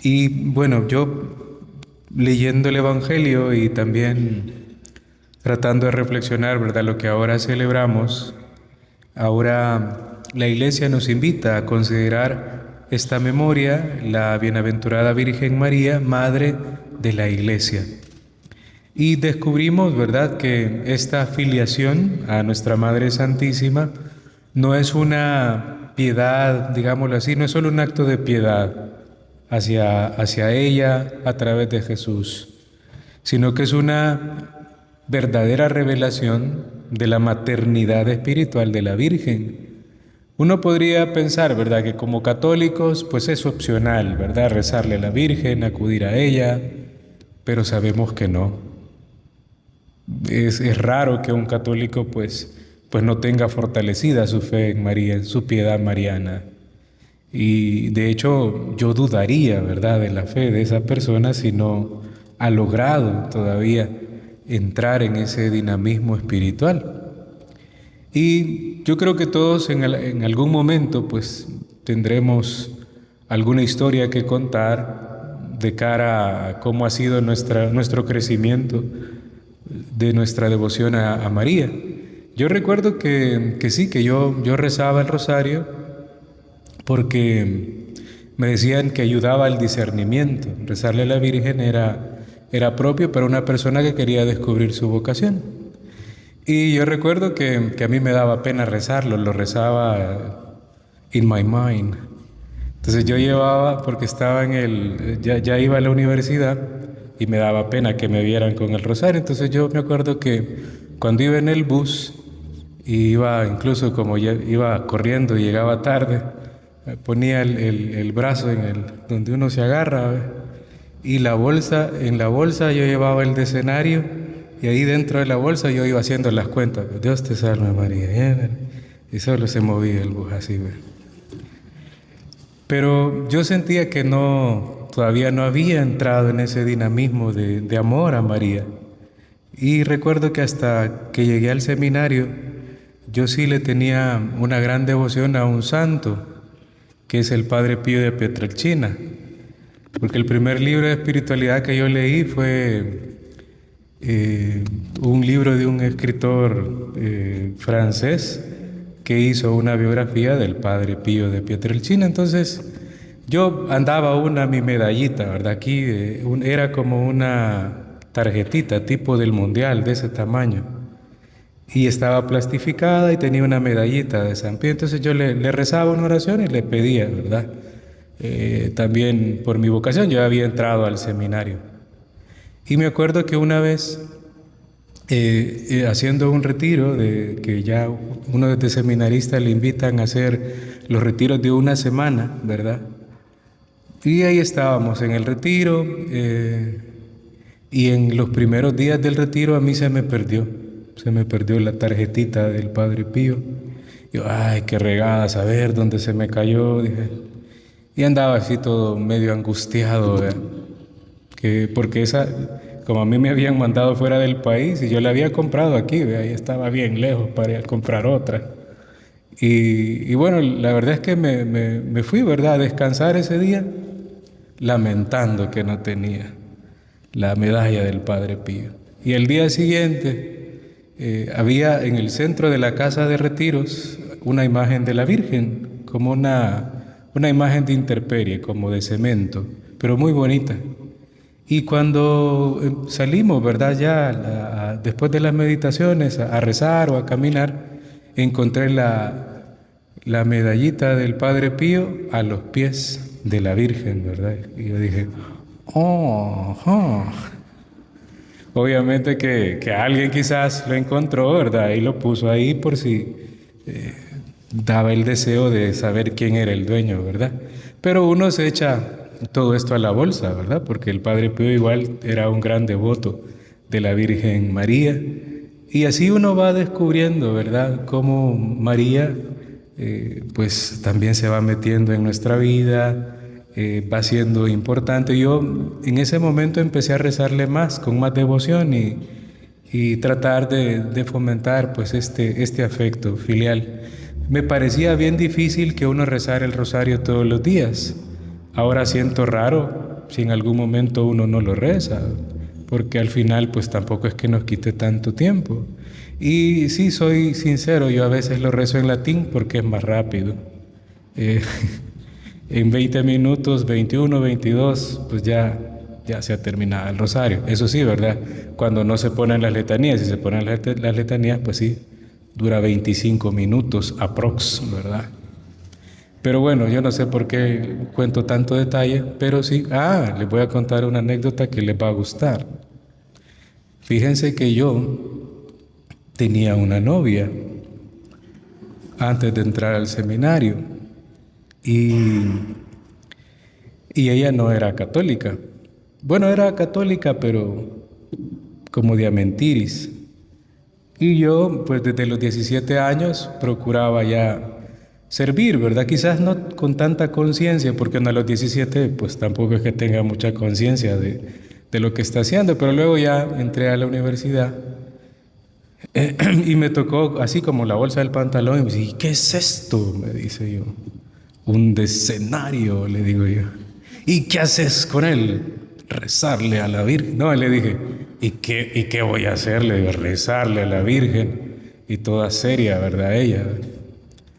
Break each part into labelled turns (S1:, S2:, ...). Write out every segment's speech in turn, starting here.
S1: Y bueno, yo leyendo el Evangelio y también tratando de reflexionar, ¿verdad? Lo que ahora celebramos, ahora la Iglesia nos invita a considerar esta memoria, la bienaventurada Virgen María, Madre de la Iglesia. Y descubrimos, ¿verdad?, que esta filiación a nuestra Madre Santísima no es una piedad, digámoslo así, no es solo un acto de piedad hacia ella a través de Jesús, sino que es una verdadera revelación de la maternidad espiritual de la Virgen. Uno podría pensar, ¿verdad?, que como católicos, pues es opcional, ¿verdad?, rezarle a la Virgen, acudir a ella, pero sabemos que no. Es raro que un católico pues no tenga fortalecida su fe en María, en su piedad mariana. Y de hecho yo dudaría, ¿verdad?, de la fe de esa persona si no ha logrado todavía entrar en ese dinamismo espiritual. Y yo creo que todos en algún momento pues tendremos alguna historia que contar de cara a cómo ha sido nuestro crecimiento de nuestra devoción a María. Yo recuerdo que sí, que yo rezaba el rosario porque me decían que ayudaba al discernimiento. Rezarle a la Virgen era propio para una persona que quería descubrir su vocación. Y yo recuerdo que a mí me daba pena rezarlo, lo rezaba in my mind. Entonces yo llevaba, porque estaba ya iba a la universidad y me daba pena que me vieran con el rosario. Entonces yo me acuerdo que cuando iba en el bus, iba incluso como ya iba corriendo y llegaba tarde, ponía el brazo donde uno se agarra, ¿ve? Y en la bolsa yo llevaba el decenario y ahí dentro de la bolsa yo iba haciendo las cuentas. Dios te salve María. Y solo se movía el bus así, ¿ve? Pero yo sentía que todavía no había entrado en ese dinamismo de amor a María. Y recuerdo que hasta que llegué al seminario, yo sí le tenía una gran devoción a un santo, que es el Padre Pío de Pietrelcina. Porque el primer libro de espiritualidad que yo leí fue un libro de un escritor francés que hizo una biografía del Padre Pío de Pietrelcina. Entonces yo andaba mi medallita, ¿verdad? Aquí era como una tarjetita tipo del mundial de ese tamaño y estaba plastificada y tenía una medallita de San Pío. Entonces yo le rezaba una oración y le pedía, ¿verdad? También por mi vocación, yo había entrado al seminario y me acuerdo que una vez haciendo un retiro, que ya uno de seminaristas le invitan a hacer los retiros de una semana, ¿verdad? Y ahí estábamos en el retiro, y en los primeros días del retiro a mí se me perdió la tarjetita del Padre Pío. Yo, ay, qué regada, saber dónde se me cayó, dije. Y andaba así todo medio angustiado, ¿verdad? Porque como a mí me habían mandado fuera del país y yo la había comprado aquí, ¿ve? Ahí estaba bien lejos para ir a comprar otra. Y bueno, la verdad es que me fui, ¿verdad?, a descansar ese día, lamentando que no tenía la medalla del Padre Pío. Y el día siguiente había en el centro de la casa de retiros una imagen de la Virgen, como una imagen de intemperie, como de cemento, pero muy bonita. Y cuando salimos, ¿verdad?, ya después de las meditaciones a rezar o a caminar, encontré la medallita del Padre Pío a los pies de la Virgen, ¿verdad? Y yo dije, oh, oh. Obviamente que alguien quizás lo encontró, ¿verdad? Y lo puso ahí por si daba el deseo de saber quién era el dueño, ¿verdad? Pero uno se echa todo esto a la bolsa, ¿verdad? Porque el Padre Pío igual era un gran devoto de la Virgen María. Y así uno va descubriendo, ¿verdad?, cómo María pues también se va metiendo en nuestra vida, va siendo importante. Yo en ese momento empecé a rezarle más, con más devoción y tratar de fomentar pues este afecto filial. Me parecía bien difícil que uno rezara el rosario todos los días. Ahora siento raro si en algún momento uno no lo reza, porque al final pues tampoco es que nos quite tanto tiempo. Y sí, soy sincero, yo a veces lo rezo en latín porque es más rápido. Eh, en 20 minutos, 21, 22, pues ya se ha terminado el rosario. Eso sí, ¿verdad? Cuando no se ponen las letanías, si se ponen las letanías, pues sí, dura 25 minutos aprox, ¿verdad? Pero bueno, yo no sé por qué cuento tanto detalle, pero sí, les voy a contar una anécdota que les va a gustar. Fíjense que yo tenía una novia antes de entrar al seminario y ella no era católica. Bueno, era católica, pero como de a mentiris. Y yo, pues desde los 17 años, procuraba ya servir, ¿verdad? Quizás no con tanta conciencia, porque uno a los 17, pues tampoco es que tenga mucha conciencia de lo que está haciendo, pero luego ya entré a la universidad y me tocó así como la bolsa del pantalón y me dice, ¿qué es esto? Me dice yo. Un decenario, le digo yo. ¿Y qué haces con él? Rezarle a la Virgen. No, le dije, ¿y qué voy a hacer? Le digo, rezarle a la Virgen. Y toda seria, ¿verdad? Ella.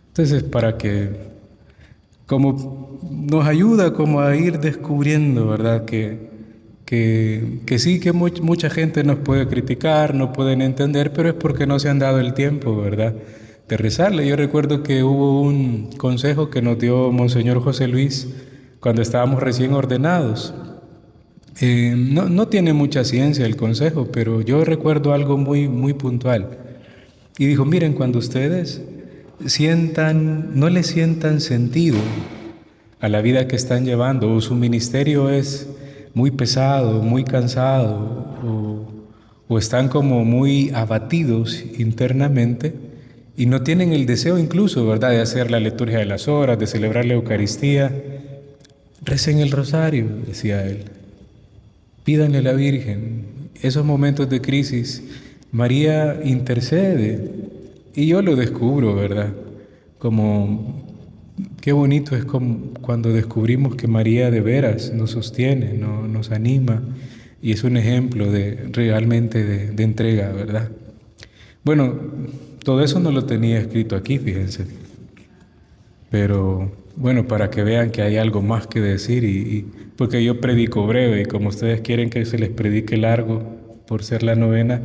S1: Entonces, para que, como nos ayuda como a ir descubriendo, ¿verdad? Que sí, que mucha gente nos puede criticar, no pueden entender, pero es porque no se han dado el tiempo, ¿verdad? De rezarle. Yo recuerdo que hubo un consejo que nos dio Monseñor José Luis cuando estábamos recién ordenados. No tiene mucha ciencia el consejo, pero yo recuerdo algo muy, muy puntual. Y dijo, miren, cuando ustedes no le sientan sentido a la vida que están llevando, o su ministerio es muy pesado, muy cansado, o están como muy abatidos internamente, y no tienen el deseo incluso, ¿verdad?, de hacer la liturgia de las horas, de celebrar la Eucaristía, recen el rosario, decía él. Pídanle a la Virgen. Esos momentos de crisis, María intercede. Y yo lo descubro, ¿verdad? Como, qué bonito es como cuando descubrimos que María de veras nos sostiene, nos anima. Y es un ejemplo realmente de entrega, ¿verdad? Bueno, todo eso no lo tenía escrito aquí, fíjense. Pero bueno, para que vean que hay algo más que decir porque yo predico breve y como ustedes quieren que se les predique largo por ser la novena,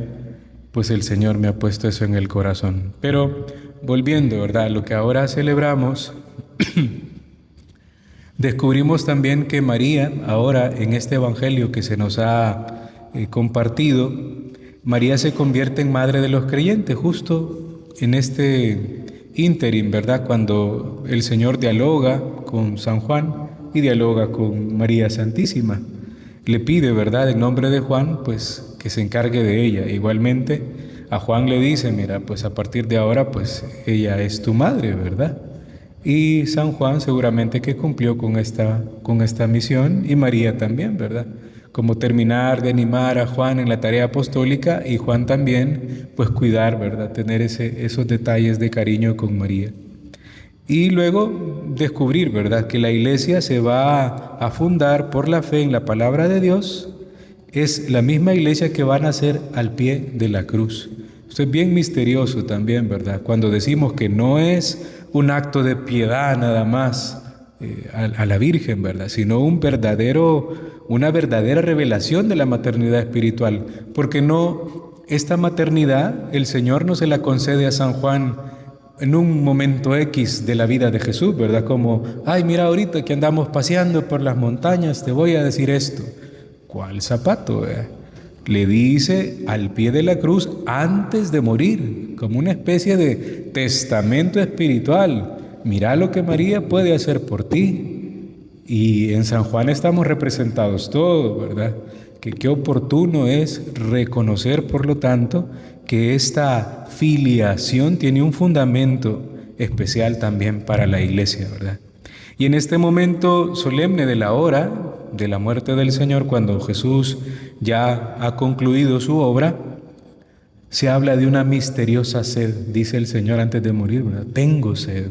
S1: pues el Señor me ha puesto eso en el corazón. Pero volviendo, ¿verdad?, lo que ahora celebramos, descubrimos también que María, ahora en este evangelio que se nos ha compartido, María se convierte en madre de los creyentes justo en este ínterin, ¿verdad?, cuando el Señor dialoga con San Juan y dialoga con María Santísima. Le pide, ¿verdad?, en nombre de Juan, pues que se encargue de ella. Igualmente a Juan le dice, mira, pues a partir de ahora, pues ella es tu madre, ¿verdad? Y San Juan seguramente que cumplió con esta misión, y María también, ¿verdad? Como terminar de animar a Juan en la tarea apostólica y Juan también, pues cuidar, ¿verdad? Tener esos detalles de cariño con María. Y luego descubrir, ¿verdad?, que la iglesia se va a fundar por la fe en la palabra de Dios. Es la misma iglesia que va a nacer al pie de la cruz. Esto es bien misterioso también, ¿verdad? Cuando decimos que no es un acto de piedad nada más a la Virgen, ¿verdad?, sino una verdadera revelación de la maternidad espiritual. Porque esta maternidad el Señor no se la concede a San Juan en un momento X de la vida de Jesús, ¿verdad? Como, ay, mira, ahorita que andamos paseando por las montañas, te voy a decir esto. ¿Cuál zapato? Le dice al pie de la cruz antes de morir, como una especie de testamento espiritual. Mira lo que María puede hacer por ti. Y en San Juan estamos representados todos, ¿verdad? Que qué oportuno es reconocer, por lo tanto, que esta filiación tiene un fundamento especial también para la iglesia, ¿verdad? Y en este momento solemne de la hora de la muerte del Señor, cuando Jesús ya ha concluido su obra, se habla de una misteriosa sed, dice el Señor antes de morir, ¿verdad? Tengo sed.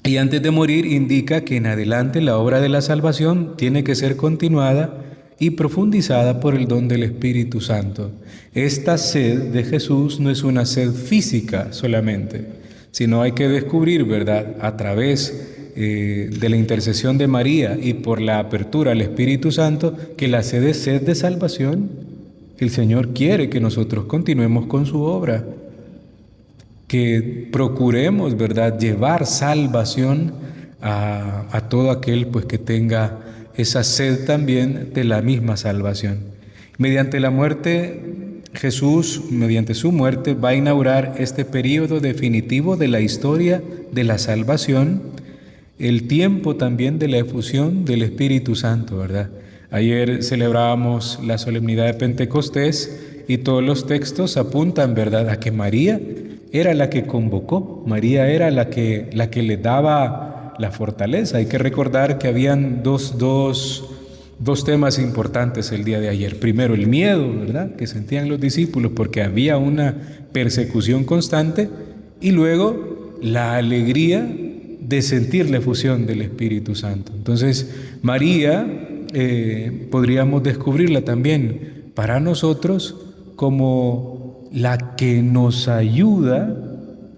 S1: Y antes de morir indica que en adelante la obra de la salvación tiene que ser continuada y profundizada por el don del Espíritu Santo. Esta sed de Jesús no es una sed física solamente, sino hay que descubrir, ¿verdad?, a través de la intercesión de María y por la apertura al Espíritu Santo, que la sed es sed de salvación. El Señor quiere que nosotros continuemos con su obra, que procuremos, ¿verdad?, llevar salvación a todo aquel pues que tenga esa sed también de la misma salvación. Mediante la muerte, Jesús, mediante su muerte, va a inaugurar este periodo definitivo de la historia de la salvación, el tiempo también de la efusión del Espíritu Santo, ¿verdad? Ayer celebrábamos la solemnidad de Pentecostés y todos los textos apuntan, ¿verdad?, a que María era la que convocó, María era la que le daba la fortaleza. Hay que recordar que habían dos temas importantes el día de ayer. Primero, el miedo, ¿verdad?, que sentían los discípulos porque había una persecución constante, y luego la alegría de sentir la efusión del Espíritu Santo. Entonces, María podríamos descubrirla también para nosotros como la que nos ayuda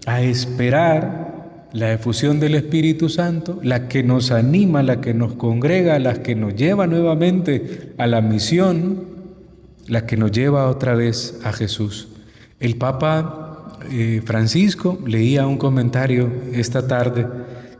S1: a esperar la efusión del Espíritu Santo, la que nos anima, la que nos congrega, la que nos lleva nuevamente a la misión, la que nos lleva otra vez a Jesús. El Papa Francisco leía un comentario esta tarde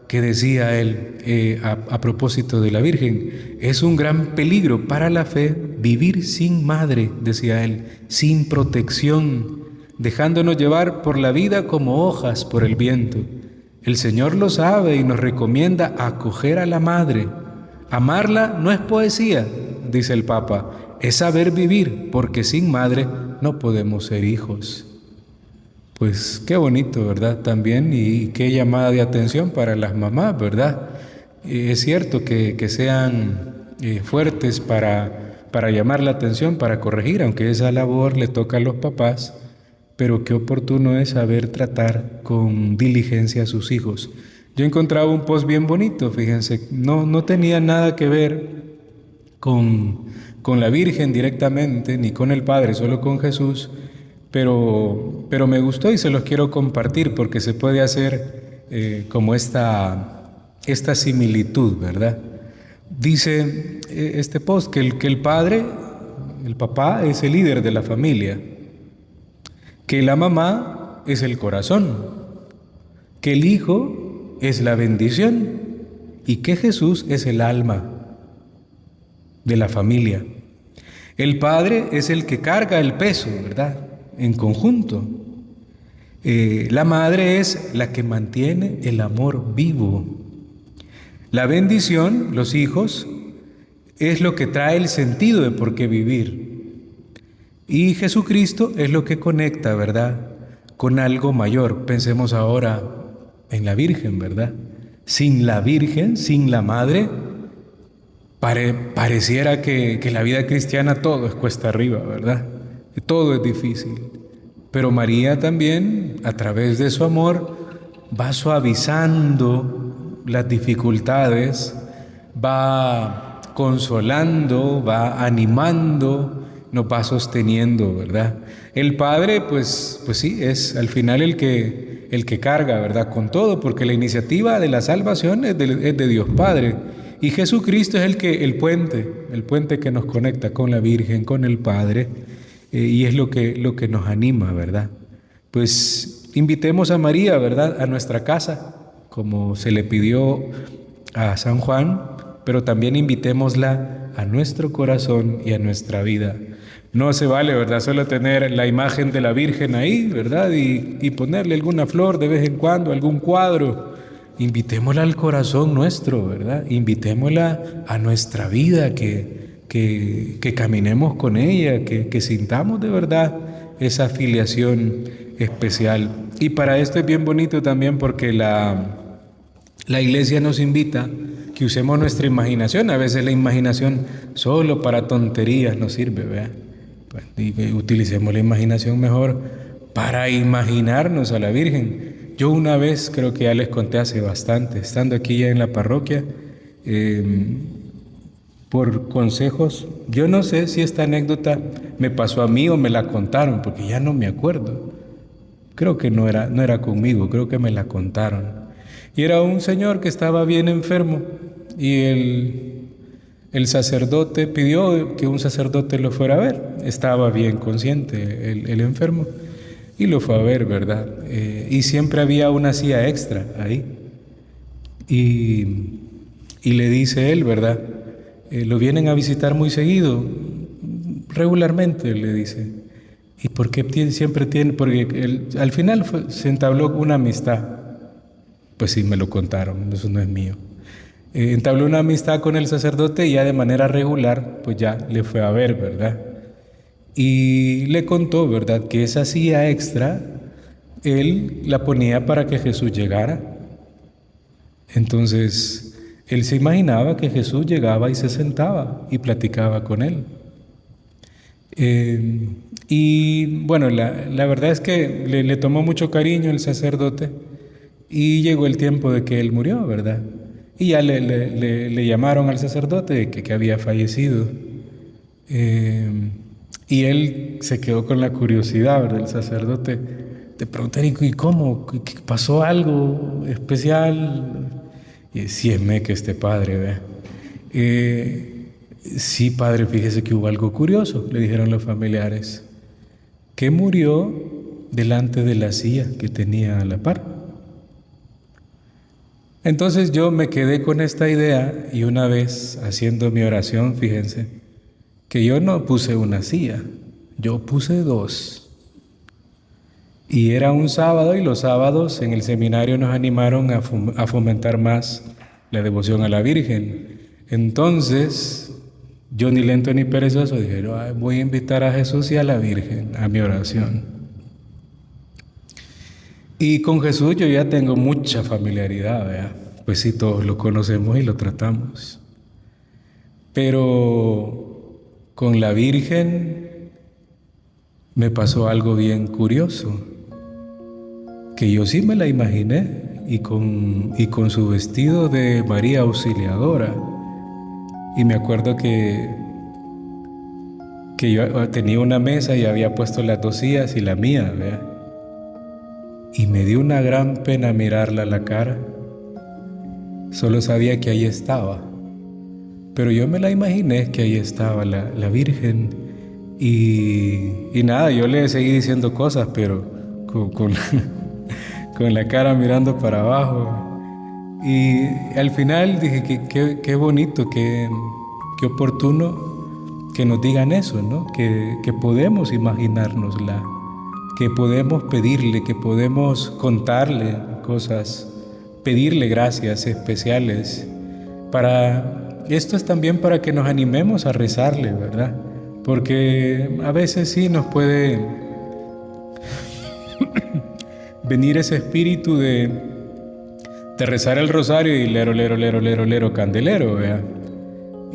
S1: que decía él, a propósito de la Virgen: es un gran peligro para la fe vivir sin madre, decía él, sin protección, dejándonos llevar por la vida como hojas por el viento. El Señor lo sabe y nos recomienda acoger a la madre. Amarla no es poesía, dice el Papa, es saber vivir, porque sin madre no podemos ser hijos. Pues qué bonito, ¿verdad? También, y qué llamada de atención para las mamás, ¿verdad? Es cierto que sean fuertes para llamar la atención, para corregir, aunque esa labor le toca a los papás, pero qué oportuno es saber tratar con diligencia a sus hijos. Yo encontraba un post bien bonito, fíjense, no tenía nada que ver con la Virgen directamente, ni con el Padre, solo con Jesús, pero me gustó y se los quiero compartir porque se puede hacer como esta similitud, ¿verdad? Dice este post que el padre, el papá, es el líder de la familia, que la mamá es el corazón, que el hijo es la bendición y que Jesús es el alma de la familia. El padre es el que carga el peso, ¿verdad?, en conjunto. La madre es la que mantiene el amor vivo. La bendición, los hijos, es lo que trae el sentido de por qué vivir. Y Jesucristo es lo que conecta, ¿verdad?, con algo mayor. Pensemos ahora en la Virgen, ¿verdad? Sin la Virgen, sin la Madre, pareciera que la vida cristiana todo es cuesta arriba, ¿verdad? Todo es difícil. Pero María también, a través de su amor, va suavizando las dificultades, va consolando, va animando, nos va sosteniendo, ¿verdad? El Padre, pues sí, es al final el que carga, ¿verdad?, con todo, porque la iniciativa de la salvación es de Dios Padre. Y Jesucristo es el puente que nos conecta con la Virgen, con el Padre, y es lo que nos anima, ¿verdad? Pues invitemos a María, ¿verdad?, a nuestra casa, como se le pidió a San Juan, pero también invitémosla a nuestro corazón y a nuestra vida. No se vale, ¿verdad?, solo tener la imagen de la Virgen ahí, ¿verdad?, y ponerle alguna flor de vez en cuando, algún cuadro. Invitémosla al corazón nuestro, ¿verdad? Invitémosla a nuestra vida, que caminemos con ella, que sintamos de verdad esa filiación especial. Y para esto es bien bonito también porque la Iglesia nos invita que usemos nuestra imaginación. A veces la imaginación solo para tonterías nos sirve, ¿verdad? Utilicemos la imaginación mejor para imaginarnos a la Virgen. Yo una vez, creo que ya les conté hace bastante, estando aquí ya en la parroquia, por consejos, yo no sé si esta anécdota me pasó a mí o me la contaron, porque ya no me acuerdo. Creo que no era conmigo, creo que me la contaron. Y era un señor que estaba bien enfermo y el sacerdote pidió que un sacerdote lo fuera a ver. Estaba bien consciente el enfermo y lo fue a ver, ¿verdad? Y siempre había una silla extra ahí. Y le dice él, ¿verdad? Lo vienen a visitar muy seguido, regularmente, le dice. ¿Y por qué siempre tiene? Porque al final se entabló una amistad. Pues sí, me lo contaron, eso no es mío. Entabló una amistad con el sacerdote y ya de manera regular, pues ya le fue a ver, ¿verdad? Y le contó, ¿verdad?, que esa silla extra, él la ponía para que Jesús llegara. Entonces, él se imaginaba que Jesús llegaba y se sentaba y platicaba con él. Y bueno, la verdad es que le tomó mucho cariño el sacerdote y llegó el tiempo de que él murió, ¿verdad? Y ya le llamaron al sacerdote que había fallecido. Y él se quedó con la curiosidad, ¿verdad? El sacerdote te preguntar, ¿y cómo? ¿Qué pasó algo especial? Y sí, es que este padre, ¿verdad? Sí, padre, fíjese que hubo algo curioso, le dijeron los familiares, que murió delante de la silla que tenía a la par. Entonces yo me quedé con esta idea y una vez haciendo mi oración, fíjense, que yo no puse una silla, yo puse dos. Y era un sábado y los sábados en el seminario nos animaron a fomentar más la devoción a la Virgen. Entonces, yo ni lento ni perezoso dije, voy a invitar a Jesús y a la Virgen a mi oración. Y con Jesús yo ya tengo mucha familiaridad, ¿verdad? Pues sí, todos lo conocemos y lo tratamos. Pero con la Virgen me pasó algo bien curioso, que yo sí me la imaginé y con su vestido de María Auxiliadora. Y me acuerdo que yo tenía una mesa y había puesto las dos sillas y la mía, ¿verdad? Y me dio una gran pena mirarla a la cara. Solo sabía que ahí estaba. Pero yo me la imaginé que ahí estaba la Virgen. Y nada, yo le seguí diciendo cosas, pero con la cara mirando para abajo. Y al final dije qué bonito, qué oportuno que nos digan eso, ¿no? Que podemos imaginárnosla, que podemos pedirle, que podemos contarle cosas, pedirle gracias especiales. Esto es también para que nos animemos a rezarle, ¿verdad? Porque a veces sí nos puede venir ese espíritu de rezar el rosario y lero, lero, lero, lero, lero, candelero, ¿verdad?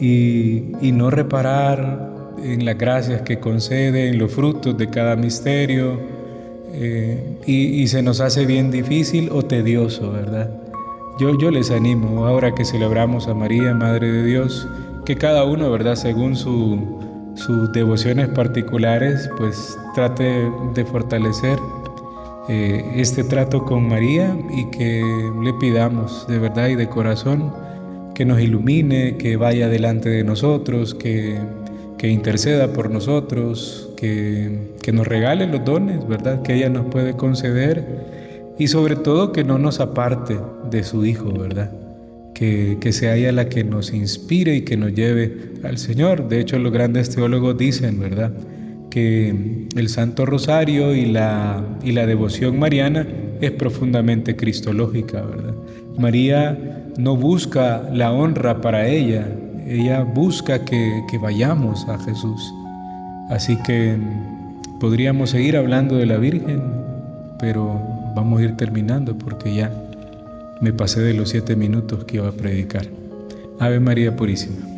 S1: Y no reparar en las gracias que concede, en los frutos de cada misterio, y se nos hace bien difícil o tedioso, ¿verdad? Yo les animo, ahora que celebramos a María, Madre de Dios, que cada uno, ¿verdad?, según sus devociones particulares, pues trate de fortalecer este trato con María y que le pidamos de verdad y de corazón que nos ilumine, que vaya delante de nosotros, que interceda por nosotros, que nos regale los dones, ¿verdad?, que ella nos puede conceder, y sobre todo que no nos aparte de su Hijo, ¿verdad?, que sea ella la que nos inspire y que nos lleve al Señor. De hecho, los grandes teólogos dicen, ¿verdad?, que el Santo Rosario y la devoción mariana es profundamente cristológica, ¿verdad? María no busca la honra para ella busca que vayamos a Jesús. Así que podríamos seguir hablando de la Virgen, pero vamos a ir terminando porque ya me pasé de los 7 minutos que iba a predicar. Ave María Purísima.